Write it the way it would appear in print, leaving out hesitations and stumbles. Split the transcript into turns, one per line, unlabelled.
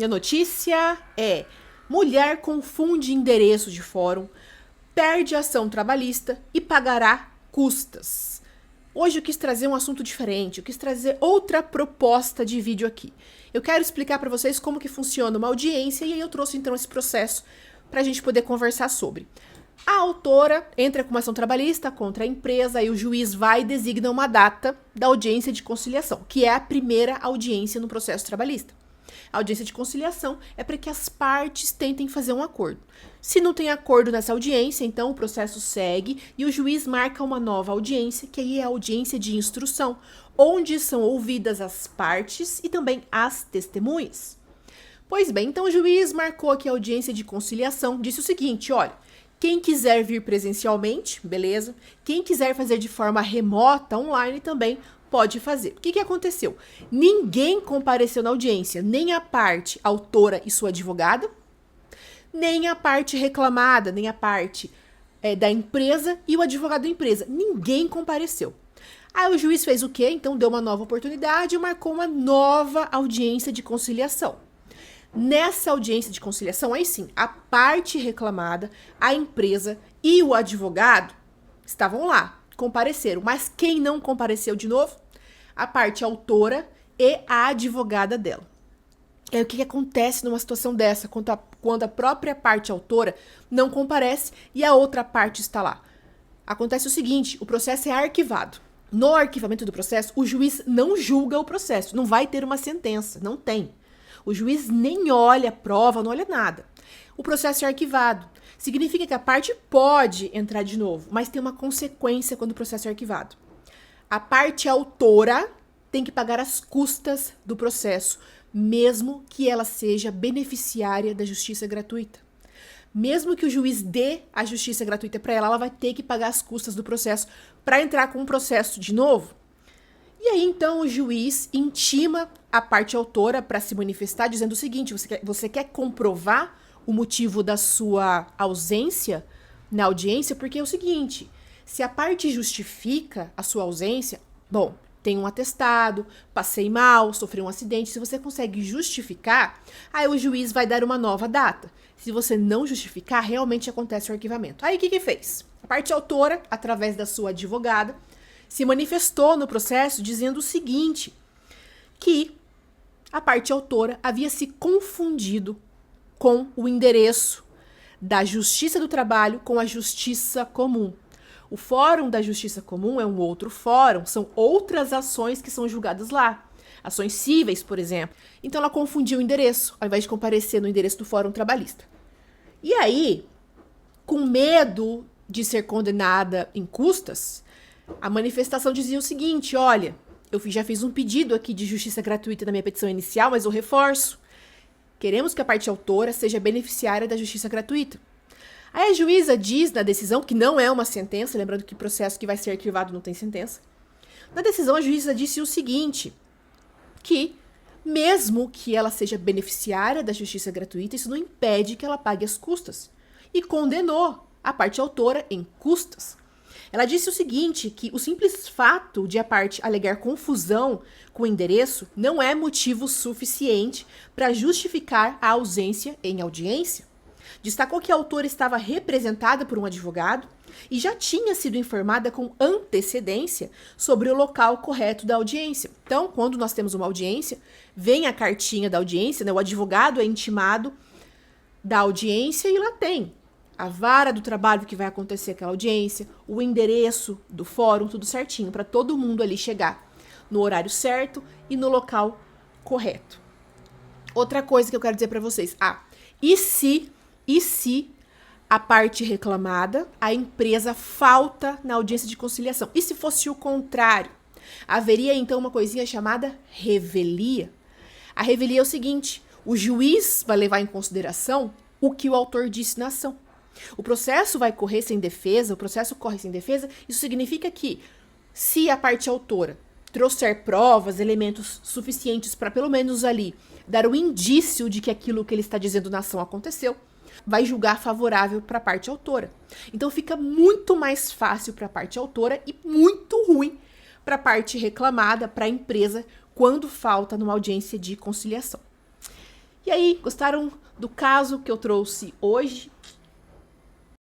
E a notícia é: mulher confunde endereço de fórum, perde ação trabalhista e pagará custas. Hoje eu quis trazer um assunto diferente, eu quis trazer outra proposta de vídeo aqui. Eu quero explicar para vocês como que funciona uma audiência e aí eu trouxe então esse processo para a gente poder conversar sobre. A autora entra com uma ação trabalhista contra a empresa e o juiz vai e designa uma data da audiência de conciliação, que é a primeira audiência no processo trabalhista. A audiência de conciliação é para que as partes tentem fazer um acordo. Se não tem acordo nessa audiência, então o processo segue e o juiz marca uma nova audiência, que aí é a audiência de instrução, onde são ouvidas as partes e também as testemunhas. Pois bem, então o juiz marcou aqui a audiência de conciliação, disse o seguinte: olha, quem quiser vir presencialmente, beleza? Quem quiser fazer de forma remota, online também, pode fazer. O que aconteceu? Ninguém compareceu na audiência, nem a parte autora e sua advogada, nem a parte reclamada, nem a parte da empresa e o advogado da empresa. Ninguém compareceu. Aí o juiz fez o quê? Então deu uma nova oportunidade e marcou uma nova audiência de conciliação. Nessa audiência de conciliação, aí sim, a parte reclamada, a empresa e o advogado estavam lá, compareceram. Mas quem não compareceu de novo? A parte autora e a advogada dela. O que acontece numa situação dessa, quando a própria parte autora não comparece e a outra parte está lá? Acontece o seguinte: o processo é arquivado. No arquivamento do processo, o juiz não julga o processo, não vai ter uma sentença, não tem. O juiz nem olha a prova, não olha nada. O processo é arquivado. Significa que a parte pode entrar de novo, mas tem uma consequência quando o processo é arquivado. A parte autora tem que pagar as custas do processo, mesmo que ela seja beneficiária da justiça gratuita. Mesmo que o juiz dê a justiça gratuita para ela, ela vai ter que pagar as custas do processo para entrar com um processo de novo. E aí, então, o juiz intima a parte autora para se manifestar, dizendo o seguinte: você quer comprovar o motivo da sua ausência na audiência? Porque é o seguinte: se a parte justifica a sua ausência, bom, tem um atestado, passei mal, sofri um acidente, se você consegue justificar, aí o juiz vai dar uma nova data. Se você não justificar, realmente acontece o arquivamento. Aí o que fez? A parte autora, através da sua advogada, se manifestou no processo dizendo o seguinte: que a parte autora havia se confundido com o endereço da Justiça do Trabalho com a Justiça Comum. O Fórum da Justiça Comum é um outro fórum, são outras ações que são julgadas lá. Ações cíveis, por exemplo. Então ela confundiu o endereço, ao invés de comparecer no endereço do Fórum Trabalhista. E aí, com medo de ser condenada em custas, a manifestação dizia o seguinte: olha, eu já fiz um pedido aqui de justiça gratuita na minha petição inicial, mas eu reforço. Queremos que a parte autora seja beneficiária da justiça gratuita. Aí a juíza diz na decisão, que não é uma sentença, lembrando que processo que vai ser arquivado não tem sentença. Na decisão, a juíza disse o seguinte: que mesmo que ela seja beneficiária da justiça gratuita, isso não impede que ela pague as custas. E condenou a parte autora em custas. Ela disse o seguinte, que o simples fato de a parte alegar confusão com o endereço não é motivo suficiente para justificar a ausência em audiência. Destacou que a autora estava representada por um advogado e já tinha sido informada com antecedência sobre o local correto da audiência. Então, quando nós temos uma audiência, vem a cartinha da audiência, né? O advogado é intimado da audiência e lá tem a vara do trabalho que vai acontecer aquela audiência, o endereço do fórum, tudo certinho, para todo mundo ali chegar no horário certo e no local correto. Outra coisa que eu quero dizer para vocês, e se a parte reclamada, a empresa falta na audiência de conciliação? E se fosse o contrário? Haveria então uma coisinha chamada revelia. A revelia é o seguinte: o juiz vai levar em consideração o que o autor disse na ação. O processo vai correr sem defesa, o processo corre sem defesa, isso significa que, se a parte autora trouxer provas, elementos suficientes para pelo menos ali dar um indício de que aquilo que ele está dizendo na ação aconteceu, vai julgar favorável para a parte autora. Então fica muito mais fácil para a parte autora e muito ruim para a parte reclamada, para a empresa, quando falta numa audiência de conciliação. E aí, gostaram do caso que eu trouxe hoje?